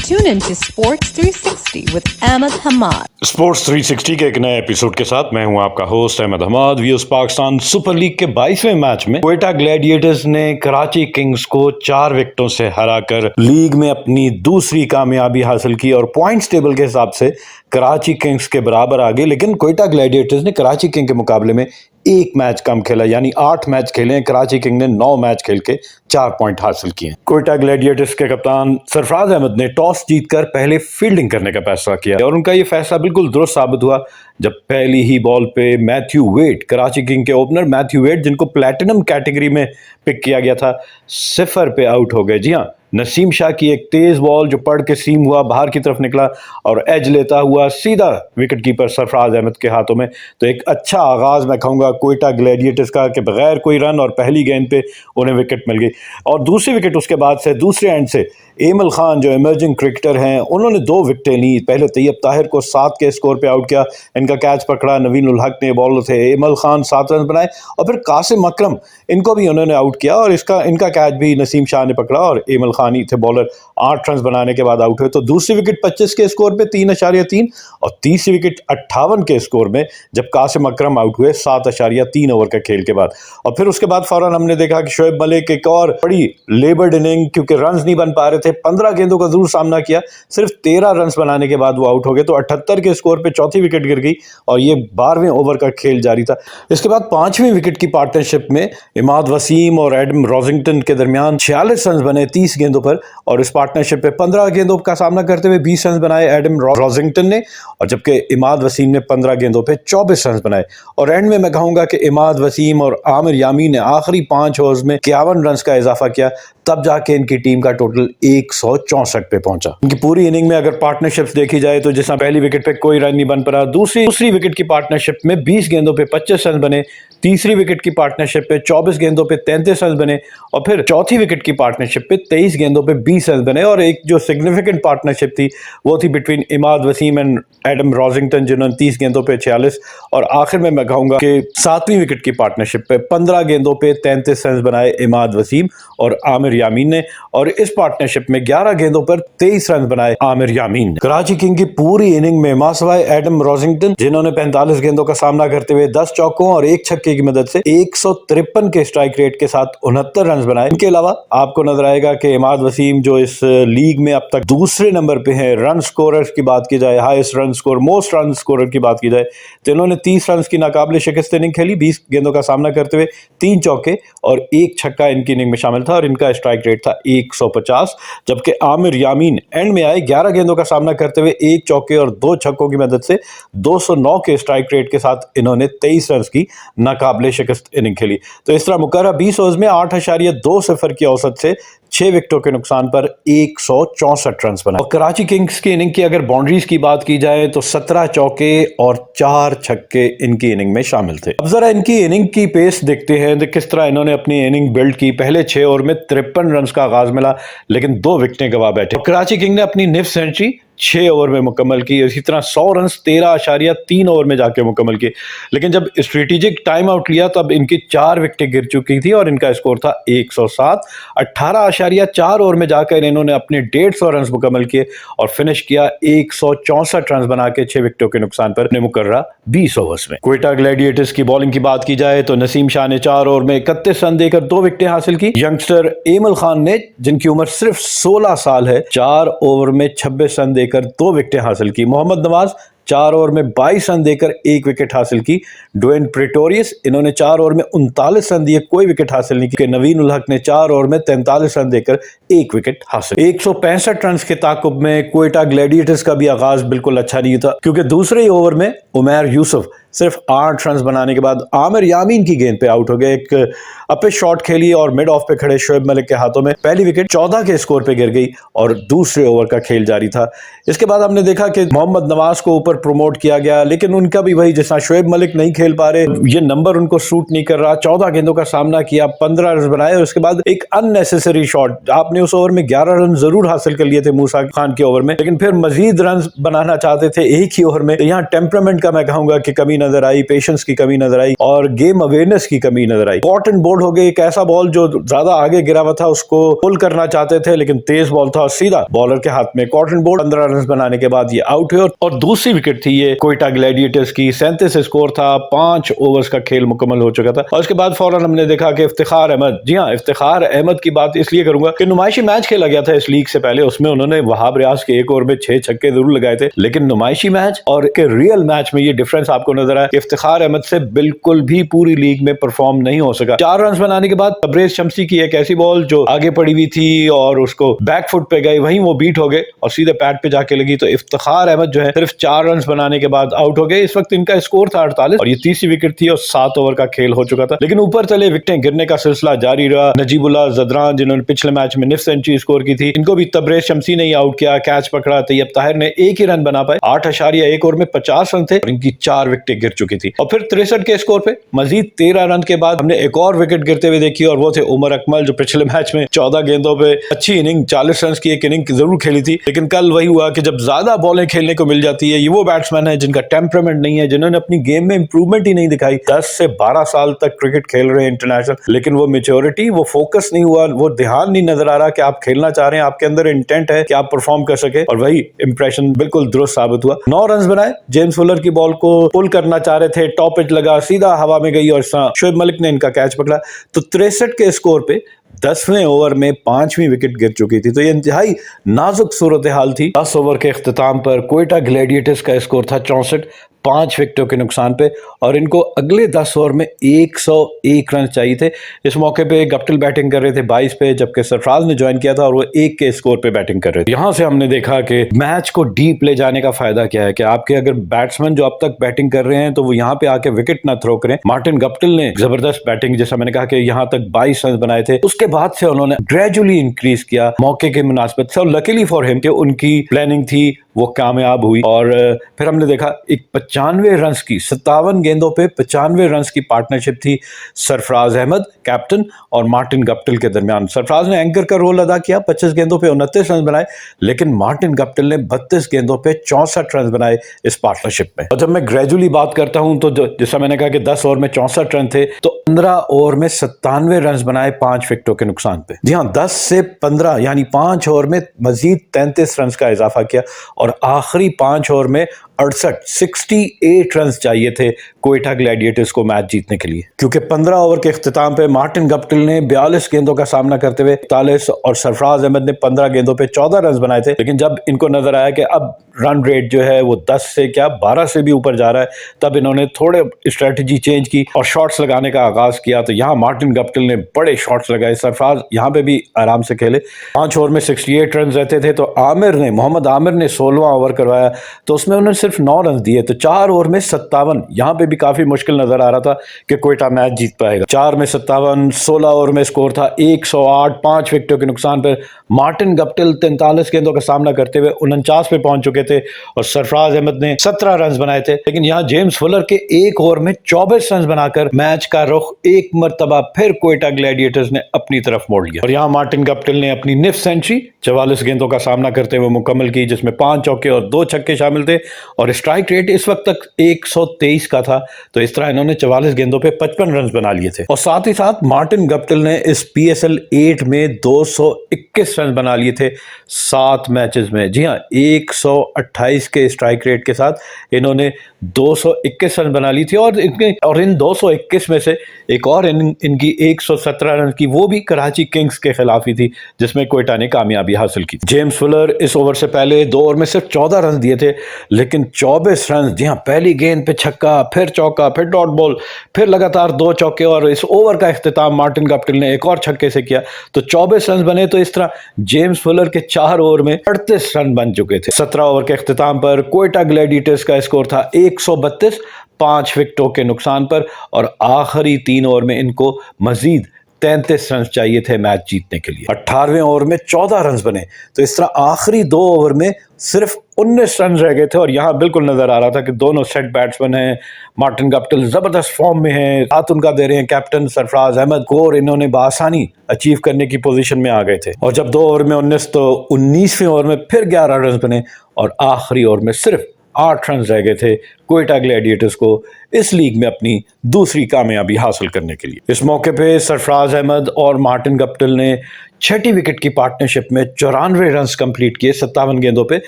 Tune in to Sports 360 with Ahmed Hamad. Sports 360 के एक नए एपिसोड के साथ मैं हूं आपका host Ahmed Hammad. Viewers, Pakistan super league के 22वें मैच में क्वेटा ग्लैडिएटर्स ने कराची किंग्स को 4 विकेटों से हराकर लीग में अपनी दूसरी कामयाबी हासिल की और पॉइंट्स टेबल के हिसाब से कराची किंग्स के बराबर आ गई। लेकिन क्वेटा ग्लैडिएटर्स ने कराची किंग के मुकाबले में एक मैच कम खेला, यानी 8 मैच खेले हैं। कराची किंग ने 9 मैच खेल के 4 पॉइंट हासिल किए। क्वेटा ग्लैडिएटर्स के कप्तान सरफराज अहमद ने टॉस जीतकर पहले फील्डिंग करने का फैसला किया और उनका ये फैसला बिल्कुल दुरुस्त साबित हुआ जब पहली ही बॉल पे मैथ्यू वेड, कराची किंग के ओपनर मैथ्यू वेड, जिनको प्लैटिनम कैटेगरी में पिक किया गया था, 0 पे आउट हो गए। जी हाँ, नसीम शाह की एक तेज बॉल जो पड़ के सीम हुआ बाहर की तरफ निकला और एज लेता हुआ सीधा विकेट कीपर सरफराज अहमद के हाथों में। तो एक अच्छा आगाज मैं कहूँगा क्वेटा ग्लैडिएटर्स का कि बगैर कोई रन और पहली गेंद पे उन्हें विकेट मिल गई। और दूसरी विकेट उसके बाद से दूसरे एंड से एमल खान जो इमर्जिंग क्रिकेटर हैं, उन्होंने 2 विकेटें ली। पहले तैयब ताहिर को 7 के स्कोर पे आउट किया, इनका कैच पकड़ा नवीन उल हक ने, बॉलर थे एमल खान, 7 रन बनाए और फिर कासिम अकरम, इनको भी उन्होंने आउट किया और इनका कैच भी नसीम शाह ने पकड़ा और एमल खान ही थे बॉलर। 8 रन बनाने के बाद आउट हुए। तो दूसरी विकेट 25 के स्कोर पे 3.3 और तीसरी विकेट 58 के स्कोर में जब कासिम अकरम आउट हुए 7.3 ओवर का खेल के बाद। और फिर उसके बाद फौरन हमने देखा कि शोएब मलिक एक और बड़ी लेबर्ड इनिंग, क्योंकि रन्स नहीं बन पा रहे थे, 15 गेंदों का जरूर सामना किया, सिर्फ 13 रन बनाने के बाद वो आउट हो गए। तो 78 के स्कोर पे चौथी विकेट गिर गई और ये 12वें ओवर का खेल जारी था। इसके बाद 5वीं विकेट की पार्टनरशिप में इमाद वसीम और एडम रॉजिंगटन के दरमियान 46 रन बने 30 गेंदों पर और इस पार्टनरशिप पे 15 गेंदों का सामना करते हुए 20 रन बनाए एडम रॉजिंगटन ने, और जबकि इमाद वसीम ने 15 गेंदों पे 24 रन बनाए। और एंड में मैं कहूंगा कि इमाद वसीम और आमिर यामीन ने आखिरी 5 ओवर्स में 51 रन का इजाफा किया, तब जाके इनकी टीम का टोटल 164 पे पहुंचा। इनकी पूरी इनिंग में अगर पार्टनरशिप्स देखी जाए तो जैसा पहली विकेट पे कोई रन नहीं बन पड़ा, दूसरी विकेट की पार्टनरशिप में 20 गेंदों पे 25 रन बने, तीसरी विकेट की पार्टनरशिप पे 24 गेंदों पे 33 रन बने और फिर चौथी विकेट की पार्टनरशिप पे 23 गेंदों पे 20 रन बने। और एक जो सिग्निफिकेंट पार्टनरशिप थी वो थी between Imad Wasim and Adam Rossington, जिन्होंने 30 गेंदों पे 46 और आखिर में मैं कहूंगा कि 7वीं विकेट की पार्टनरशिप पे 15 गेंदों पे 33 रन बनाए इमाद वसीम और आमिर यामीन ने, और इस पार्टनरशिप में 11 गेंदों पर 23 रन बनाए आमिर यामीन ने। कराची किंग की पूरी इनिंग में मासवाए एडम रॉजिंगटन, जिन्होंने 45 गेंदों का सामना करते हुए 10 चौकों और 1 छक्के की मदद से 153 के स्ट्राइक रेट के साथ 69 रन बनाए। इनके अलावा आपको नजर आएगा कि इमाद वसीम जो इस लीग में अब तक दूसरे नंबर पे हैं रन स्कोरर की बात की जाए, highest run score, most run scorer की बात की जाए, तो इन्होंने 30 रन की नाकाबिले शिकस्त इनिंग खेली, 20 गेंदों का सामना करते हुए 3 चौके और 1 छक्का इनकी इनिंग में शामिल था और इनका स्ट्राइक रेट था 150। जबकि आमिर यामीन एंड में आए, 11 गेंदों का सामना करते हुए 1 चौके और 2 छक्कों की मदद से 209 के स्ट्राइक रेट के साथ इन्होंने 23 रन की नाकाबिले शिकस्त इनिंग खेली। तो इस तरह मुकर्रर 20 ओवर्स में 8.20 की औसत से 6 विकेटों के नुकसान पर 164 रन बनाए। और कराची किंग्स की इनिंग की अगर बाउंड्रीज की बात की जाए तो 17 चौके और 4 छक्के इनकी इनिंग में शामिल थे। अब जरा इनकी इनिंग की पेस देखते हैं तो किस तरह इन्होंने अपनी इनिंग बिल्ड की। पहले 6 ओवर में 53 रन का आगाज मिला, लेकिन 2 विकेटें गवा बैठे। कराची किंग ने अपनी निफ सेंचुरी 6 ओवर में मुकम्मल की, इसी तरह 100 रन 13.3 ओवर में जाके मुकम्मल किए। लेकिन जब स्ट्रेटेजिक टाइम आउट लिया तब इनकी 4 विकेटें गिर चुकी थी और इनका स्कोर था 107। 18.4 ओवर में जाकर इन्होंने अपने 150 रन मुकम्मल किए और फिनिश किया 164 रन बना के 6 विकेटों के नुकसान पर मुकर्रर 20 ओवर्स में। क्वेटा ग्लैडिएटर्स की बॉलिंग की बात की जाए तो नसीम शाह ने 4 ओवर में 31 रन देकर 2 विकेटें हासिल की। यंगस्टर एमल खान ने, जिनकी उम्र सिर्फ 16 साल है, 4 ओवर में 26 रन देकर 2 विकेटें हासिल की। मोहम्मद नवाज 4 ओवर में 22 रन देकर 1 विकेट हासिल की। डोएन प्रेटोरियस, इन्होंने 4 ओवर में 39 रन दिए, कोई विकेट हासिल नहीं की। नवीन उल हक ने 4 ओवर में 43 रन देकर 1 विकेट हासिल। 165 रन के ताकुब में क्वेटा ग्लैडिएटर्स का भी आगाज बिल्कुल अच्छा नहीं था, क्योंकि दूसरे ही ओवर में उमैर यूसुफ सिर्फ 8 रन बनाने के बाद आमिर यामीन की गेंद पे आउट हो गए। एक अपे शॉट खेली और मिड ऑफ पे खड़े शोएब मलिक के हाथों में पहली विकेट 14 के स्कोर पे गिर गई और दूसरे ओवर का खेल जारी था। इसके बाद हमने देखा कि मोहम्मद नवाज को ऊपर प्रमोट किया गया, लेकिन उनका भी वही, जैसा शोएब मलिक नहीं खेल पा रहे, ये नंबर उनको सूट नहीं कर रहा। 14 गेंदों का सामना किया, 15 रन बनाए और उसके बाद एक अननेसेसरी शॉट। आपने उस ओवर में 11 रन जरूर हासिल कर लिए थे मूसा खान के ओवर में, लेकिन फिर मजीद रन बनाना चाहते थे एक ही ओवर में। तो यहाँ टेम्परामेंट का मैं कहूंगा कि कमी नजर आई, पेशेंस की कमी नजर आई और गेम अवेयरनेस की कमी नजर आई। कॉटन बोल्ड हो गए, एक ऐसा बॉल जो ज्यादा आगे गिरा हुआ था उसको पुल करना चाहते थे, लेकिन तेज बॉल था और सीधा बॉलर के हाथ में। कॉटन बोल्ड 15 रन बनाने के बाद ये आउट हुए और दूसरी विकेट थी ये कोयटा ग्लैडिएटर्स की। 37 स्कोर था, 5 ओवर्स का खेल मुकम्मल हो चुका था और उसके बाद फौरन हमने देखा कि इफ्तिखार अहमद, जी हाँ इफ्तिखार अहमद की बात इसलिए करूंगा कि नुमाइशी मैच खेला गया था इस लीग से पहले, उसमें उन्होंने वहाब रियाज के एक ओवर में 6 छक्के जरूर लगाए थे, लेकिन नुमाइशी मैच और के रियल मैच में ये डिफरेंस आपको नजर आया। इफ्तिखार अहमद से बिल्कुल भी पूरी लीग में परफॉर्म नहीं हो सका। 4 रन बनाने के बाद तबरेज शमसी की एक ऐसी बॉल जो आगे पड़ी हुई थी और उसको बैक फुट पे गई, वहीं वो बीट हो गए और सीधे पैड पे जाके लगी, तो इफ्तिखार अहमद जो है सिर्फ 4 रन बनाने के बाद आउट हो गए। इस वक्त इनका स्कोर था 48 और ये तीसरी विकेट थी और 7 ओवर का खेल हो चुका था, लेकिन ऊपर चले विकेटें गिरने का सिलसिला जारी रहा। नजीबुल्लाह जदरान जिन्होंने पिछले मैच में निफ सेंचुरी स्कोर की थी, इनको भी तबरेज शमसी ने ही आउट किया, कैच पकड़ा। तैयब ताहिर ने एक ही रन बना पाए, 8.1 ओवर में 50 रन थे और इनकी 4 विकेटें गिर चुकी थी। और फिर 63 के स्कोर पे मजीद 13 रन के बाद हमने एक और विकेट गिरते हुए देखी और वो थे उमर अकमल, जो पिछले मैच में 14 गेंदों पे अच्छी इनिंग 40 रन की एक इनिंग जरूर खेली थी, लेकिन कल वही हुआ कि जब ज्यादा बॉलें खेलने को मिल जाती है, ये वो बैट्समैन है जिनका टेम्परामेंट नहीं है, जिन्होंने अपनी गेम में इंप्रूवमेंट ही नहीं दिखाई। 10 से 12 साल तक क्रिकेट खेल रहे हैं इंटरनेशनल, लेकिन वो मैच्योरिटी, वो फोकस नहीं हुआ, वो ध्यान नहीं नजर आ रहा कि आप खेलना चाह रहे हैं, आपके अंदर इंटेंट है कि आप परफॉर्म कर सके, और वही इंप्रेशन बिल्कुल दुरुस्त साबित हुआ। 9 रन बनाए, जेम्स फुलर की बॉल को पुल करना चाह रहे थे, टॉप एज लगा, सीधा हवा में गई और शोएब मलिक ने इनका कैच पकड़ा। तो 63 के स्कोर पे 10वें ओवर में 5वीं विकेट गिर चुकी थी, तो ये इंतहाई नाजुक सूरत हाल थी। 10 ओवर के इख्तिताम पर कोयटा ग्लैडिएटर्स का स्कोर था 64, 5 विकेटों के नुकसान पे, और इनको अगले 10 ओवर में 101 रन चाहिए थे। इस मौके पे गप्टिल बैटिंग कर रहे थे 22 पे, जबकि सरफराज ने ज्वाइन किया था और वो 1 के स्कोर पे बैटिंग कर रहे थे। यहां से हमने देखा कि मैच को डीप ले जाने का फायदा क्या है कि आपके अगर बैट्समैन जो अब तक बैटिंग कर रहे हैं तो वो यहाँ पे आके विकेट ना थ्रो करें। मार्टिन गप्टिल ने जबरदस्त बैटिंग, जैसा मैंने कहा कि यहाँ तक 22 रन बनाए थे, उसके बाद से उन्होंने ग्रेजुअली इंक्रीज किया मौके के मुनासिबत से, और लकीली फॉर हिम कि उनकी प्लानिंग थी वो कामयाब हुई। और फिर हमने देखा एक 95 रन की 57 गेंदों पे 95 रन की पार्टनरशिप थी सरफराज अहमद कैप्टन और मार्टिन गप्टिल के दरमियान। सरफराज ने एंकर का रोल अदा किया, 25 गेंदों पे 29 रन बनाए, लेकिन मार्टिन गप्टिल ने 32 गेंदों पे 64 रन बनाए इस पार्टनरशिप में। और जब मैं ग्रेजुअली बात करता हूं तो जैसा मैंने कहा कि 10 ओवर में 64 रन थे, तो 15 ओवर में 97 रन बनाए 5 विकेटों के नुकसान पे। जी हाँ, 10 से 15 यानी 5 ओवर में मजीद 33 रन का इजाफा किया और आखिरी 5 ओवर में 68 रन चाहिए थे कोयटा ग्लैडिएटर्स को मैच जीतने के लिए, क्योंकि 15 ओवर के इख्तिताम पे मार्टिन गप्टिल ने 42 गेंदों का सामना करते हुए 41 और सरफराज अहमद ने 15 गेंदों पे 14 रन बनाए थे। लेकिन जब इनको नजर आया कि अब रन रेट जो है वो 10 से क्या 12 से भी ऊपर जा रहा है, तब इन्होंने थोड़े स्ट्रेटजी चेंज की और शॉट्स लगाने का आगाज किया। तो यहाँ मार्टिन गप्टिल ने बड़े शॉट्स लगाए, सरफराज यहाँ पे भी आराम से खेले। 5 ओवर में 68 रन रहते थे, तो मोहम्मद आमिर ने 16वां ओवर करवाया, तो उसमें उन्होंने सिर्फ 9 रन दिए, तो 4 ओवर में 57। यहाँ पे भी काफी मुश्किल नजर आ रहा था कि कोयटा मैच जीत पाएगा। 4 में 57, 16 ओवर में स्कोर था 108, 5 विकेटों के नुकसान पर। मार्टिन गप्टिल 43 गेंदों का सामना करते हुए 49 पे पहुंच चुके थे और सरफराज अहमद ने 17 रन बनाए थे। लेकिन यहाँ जेम्स फुलर के 1 ओवर में 24 रन बनाकर मैच का रुख एक मर्तबा फिर कोयटा ग्लैडिएटर्स ने अपनी तरफ मोड़ लिया। और यहाँ मार्टिन गप्टिल ने अपनी निफ सेंचुरी 44 गेंदों का सामना करते हुए मुकम्मल की, जिसमें 5 चौके और 2 छक्के शामिल थे, और स्ट्राइक रेट इस वक्त तक 123 का था। तो इस तरह इन्होंने 44 गेंदों पे 55 रन बना लिए थे। और साथ ही साथ मार्टिन गप्टिल ने इस PSL 8 में 221 रन बना लिए थे 7 मैचेस में। जी हाँ, 128 के स्ट्राइक रेट के साथ इन्होंने 221 रन बना ली थी, और इन 221 में से एक और इनकी 117 रन की, वो भी कराची किंग्स के खिलाफ ही थी, जिसमें कोयटा ने कामयाबी हासिल की। जेम्स फुलर इस ओवर से पहले 2 ओवर में सिर्फ 14 रन दिए थे, लेकिन 24 रन, जी हाँ, पहली गेंद पे छक्का, फिर चौका, फिर डॉट बॉल, फिर लगातार 2 चौके, और इस ओवर का इख्तिताम मार्टिन गप्टिल ने एक और छक्के से किया, तो 24 रन बने। तो इस तरह जेम्स फुलर के 4 ओवर में 38 रन बन चुके थे। 17 ओवर के इख्तिताम पर कोयटा ग्लैडिएटर्स का स्कोर था 132, 5 विकेटों के नुकसान पर, और आखिरी 3 ओवर में इनको मजीद 33 रन चाहिए थे मैच जीतने के लिए। 18वें ओवर में 14 रन बने, तो इस तरह आखिरी 2 ओवर में सिर्फ 19 रन रह गए थे और यहाँ बिल्कुल नजर आ रहा था कि दोनों सेट बैट्समैन हैं। मार्टिन गप्टिल जबरदस्त फॉर्म में हैं, साथ उनका दे रहे हैं कैप्टन सरफराज अहमद को, और इन्होंने बआसानी अचीव करने की पोजीशन में आ गए थे। और जब 2 ओवर में 19 तो 19वें ओवर में फिर 11 रन बने और आखिरी ओवर में सिर्फ 8 रन रह गए थे क्वेटा ग्लैडिएटर्स को इस लीग में अपनी दूसरी कामयाबी हासिल करने के लिए। इस मौके पे सरफराज अहमद और मार्टिन गप्टिल ने 6ठी विकेट की पार्टनरशिप में 94 रन कंप्लीट किए 57 गेंदों पे।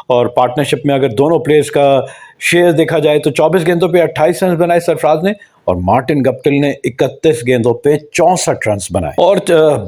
और पार्टनरशिप में अगर दोनों प्लेयर्स का शेयर देखा जाए तो 24 गेंदों पे 28 रन बनाए सरफराज ने और मार्टिन गप्टिल ने 31 गेंदों पे 64 रन बनाए। और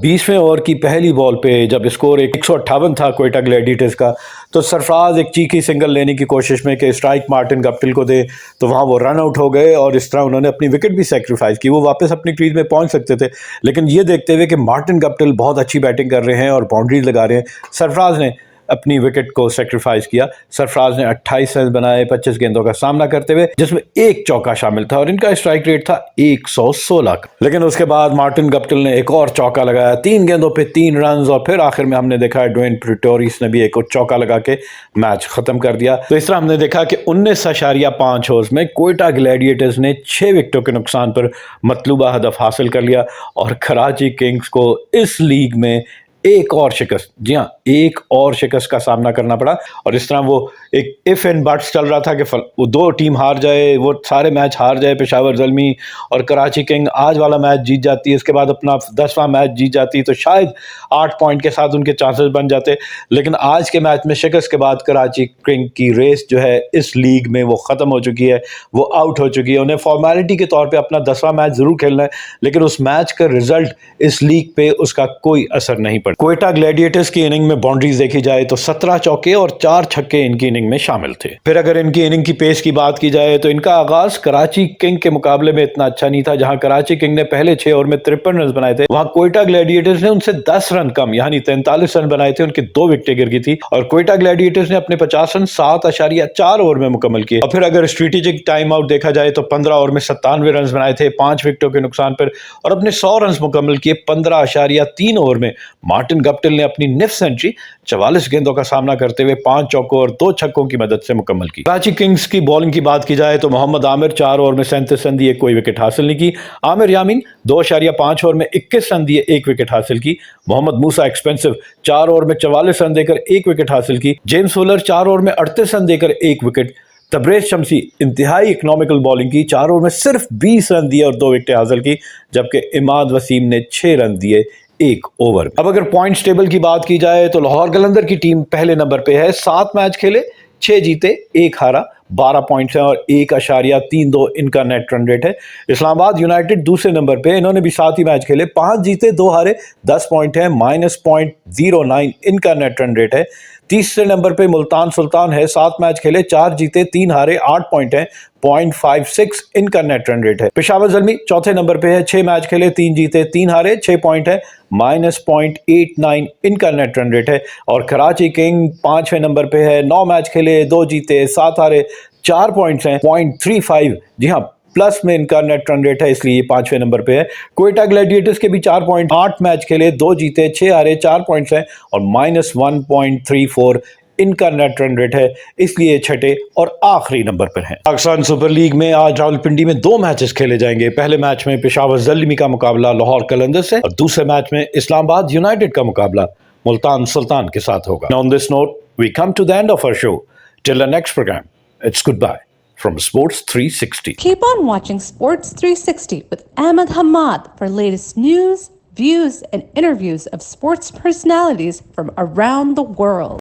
20वें ओवर की पहली बॉल पे जब स्कोर 158 था क्वेटा ग्लैडिएटर्स का, तो सरफराज एक चीखी सिंगल लेने की कोशिश में कि स्ट्राइक मार्टिन गप्टिल को दे, तो वहां वो रन आउट हो गए और इस तरह उन्होंने अपनी विकेट भी सेक्रीफाइस की। वो वापस अपनी क्रीज में पहुंच सकते थे, लेकिन ये देखते हुए कि मार्टिन गप्टिल बहुत अच्छी बैटिंग कर रहे हैं और बाउंड्रीज लगा रहे हैं, सरफराज ने अपनी विकेट को सेक्रीफाइस किया। सरफराज ने 28 रन बनाए 25 गेंदों का सामना करते हुए, जिसमें एक चौका शामिल था और इनका स्ट्राइक रेट था 116 का। लेकिन उसके बाद मार्टिन गप्टिल ने एक और चौका लगाया 3 गेंदों पे 3 रन, और फिर आखिर में हमने देखा ड्वेन प्रेटोरिस ने भी एक और चौका लगा के मैच खत्म कर दिया। तो इस तरह हमने देखा कि 19.5 ओवर्स में क्वेटा ग्लैडिएटर्स ने 6 विकेटों के नुकसान पर मतलूबा हदफ हासिल कर लिया और कराची किंग्स को इस लीग में एक और शिकस्त, जी हाँ एक और शिकस्त का सामना करना पड़ा। और इस तरह वो एक इफ एंड बट्स चल रहा था कि वो 2 टीम हार जाए, वो सारे मैच हार जाए, पेशावर ज़ल्मी और कराची किंग आज वाला मैच जीत जाती है, इसके बाद अपना 10वां मैच जीत जाती तो शायद 8 पॉइंट के साथ उनके चांसेस बन जाते। लेकिन आज के मैच में शिकस्त के बाद कराची किंग की रेस जो है इस लीग में वो ख़त्म हो चुकी है, वो आउट हो चुकी है। उन्हें फॉर्मेलिटी के तौर पर अपना 10वां मैच ज़रूर खेलना है, लेकिन उस मैच का रिजल्ट इस लीग पे उसका कोई असर नहीं पड़ा। क्वेटा ग्लैडिएटर्स की इनिंग में बाउंड्रीज देखी जाए तो 17 चौके और 4 छक्के इनकी इनिंग में शामिल थे। फिर अगर इनकी इनिंग की पेस की बात की जाए तो इनका आगाज कराची किंग के मुकाबले में इतना अच्छा नहीं था। जहां कराची किंग ने पहले 6 ओवर में 53 रन बनाए थे, वहां क्वेटा ग्लैडिएटर्स ने उनसे 10 रन कम यानी 43 रन बनाए थे, उनकी 2 विकेटें गिर गई थी और क्वेटा ग्लैडिएटर्स ने अपने 50 रन 7.4 ओवर में मुकम्मल किए। और फिर अगर स्ट्रेटेजिक टाइम आउट देखा जाए तो 15 ओवर में 97 रन बनाए थे 5 विकेटों के नुकसान पर और अपने 100 रन मुकम्मल किए 15.3 ओवर में। मार्टिन गप्टिल ने अपनी निफ्ट सेंचुरी 44 गेंदों का सामना करते हुए 5 चौकों और 2 छक्कों की मदद से मुकम्मल की। कराची किंग्स की बॉलिंग की बात की जाए तो मोहम्मद आमिर 4 ओवर में 37 रन दिए, कोई विकेट हासिल नहीं की। आमिर यामीन 2.5 ओवर में 21 रन दिए, 1 विकेट हासिल की। मोहम्मद मूसा एक्सपेंसिव 4 ओवर में 44 रन देकर 1 विकेट हासिल की। जेम्स वुलर 4 ओवर में 38 रन देकर 1 विकेट। तबरेज शमसी इंतहाई इकोनॉमिकल बॉलिंग की, 4 ओवर में सिर्फ 20 रन दिए और 2 विकेटें हासिल की, जबकि इमाद वसीम ने 6 रन दिए 1 ओवर। अब अगर पॉइंट्स टेबल की बात की जाए तो लाहौर कलंदर की टीम पहले नंबर पे है, 7 मैच खेले 6 जीते 1 हारा, 12 पॉइंट्स हैं और 1.32 इनका नेट रन रेट है। इस्लामाबाद यूनाइटेड दूसरे नंबर पे, इन्होंने भी 7 ही मैच खेले 5 जीते 2 हारे, 10 पॉइंट है, -0.09 इनका नेट रन रेट है। तीसरे नंबर पे मुल्तान सुल्तान है, 7 मैच खेले 4 जीते 3 हारे, 8 पॉइंट है, 0.56 इनका नेट रन रेट है। पेशावर ज़ल्मी चौथे नंबर पे है, 6 मैच खेले 3 जीते 3 हारे, 6 पॉइंट है, -0.89 इनका नेट रन रेट है। और कराची किंग 5वें नंबर पे है, 9 मैच खेले 2 जीते 7 हारे, 4 पॉइंट्स हैं, 0.35, जी हाँ प्लस में इनका नेट रन रेट है, इसलिए ये 5वें नंबर पे है। क्वेटा ग्लैडिएटर्स के भी 4 पॉइंट, 8 मैच खेले 2 जीते 6 हारे, 4 पॉइंट्स हैं और -1.34 इनका नेट रन रेट है, इसलिए छठे और आखिरी नंबर पर है। पाकिस्तान सुपर लीग में आज रावलपिंडी में 2 मैचेस खेले जाएंगे। पहले मैच में पेशावर ज़ल्मी का मुकाबला लाहौर कलंदर से और दूसरे मैच में इस्लामाबाद यूनाइटेड का मुकाबला मुल्तान सुल्तान के साथ होगा। On this note, we come to the end of our show. Till the next program, it's goodbye from Sports 360. Keep on watching Sports 360 with Ahmed Hamad for latest news, views, and interviews of sports personalities from around the world.